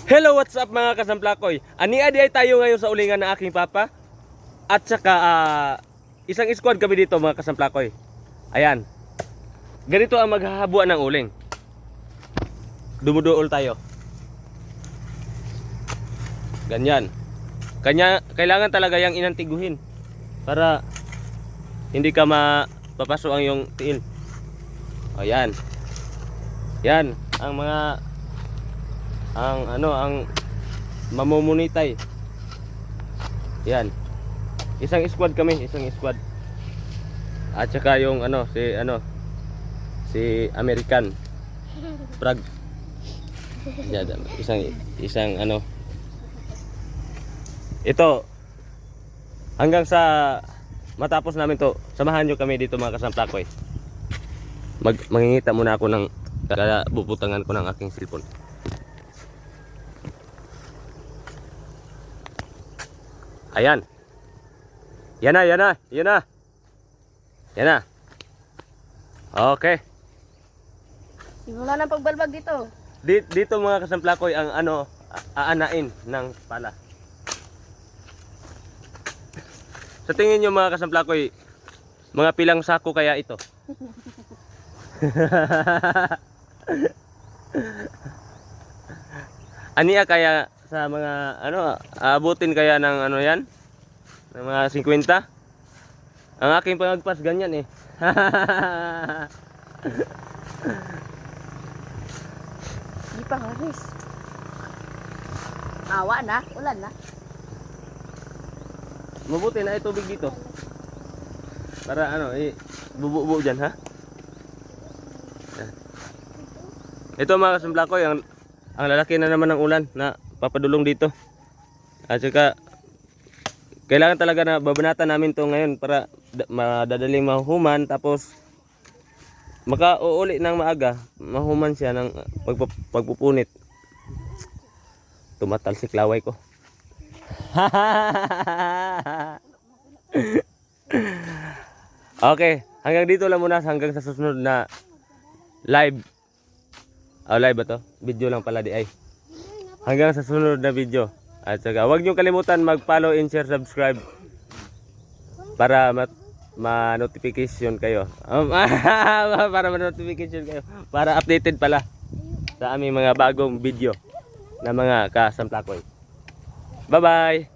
Hello, what's up mga kasamplakoy? Ani-adi ay tayo ngayon sa ulingan ng aking papa. At saka isang squad kami dito mga kasamplakoy. Ayan. Ganito ang maghahabuan ng uling. Dumuduol tayo. Ganyan. Kailangan talaga yang inantiguhin para hindi ka mapapaso ang yung tiil. Ayan. Yan ang mga ang mamumunitay. Yan. Isang squad kami, isang squad. At saka yung si American Prague. Yan, isang ito hanggang sa matapos namin to, samahan nyo kami dito mga kasamplakoy. Mangingita muna ako ng bubutangan ko ng aking cellphone. Ayan. Yan na. Okay. Simula ng pagbalbag dito. Dito mga kasamplakoy ang aanain ng pala. Sa tingin nyo mga kasamplakoy, mga pilang sako kaya ito? Aniya kaya sa mga aabutin kaya ng yan? Ng mga 50? Ang aking pangagpas ganyan eh. Hindi pa haris. Awa na, ulan na. Mabuti na tubig dito. Para bubuo dyan ha. Ito mga kasamplakoy, ang lalaki na naman ng ulan na papadulong dito. At saka kailangan talaga na babanatan namin to ngayon para madadaling mahuman, tapos makauuli ng maaga, mahuman siya ng pagpupunit. Tumatalsik laway ko. Okay, hanggang dito lang muna, hanggang sa susunod na live. Live ba to? Video lang pala di ay. Hanggang sa susunod na video. At saka huwag niyo kalimutan mag-follow and share, subscribe para ma-notification kayo. Para ma-notification kayo. Para updated pala sa aming mga bagong video na mga kasamplakoy. Bye-bye!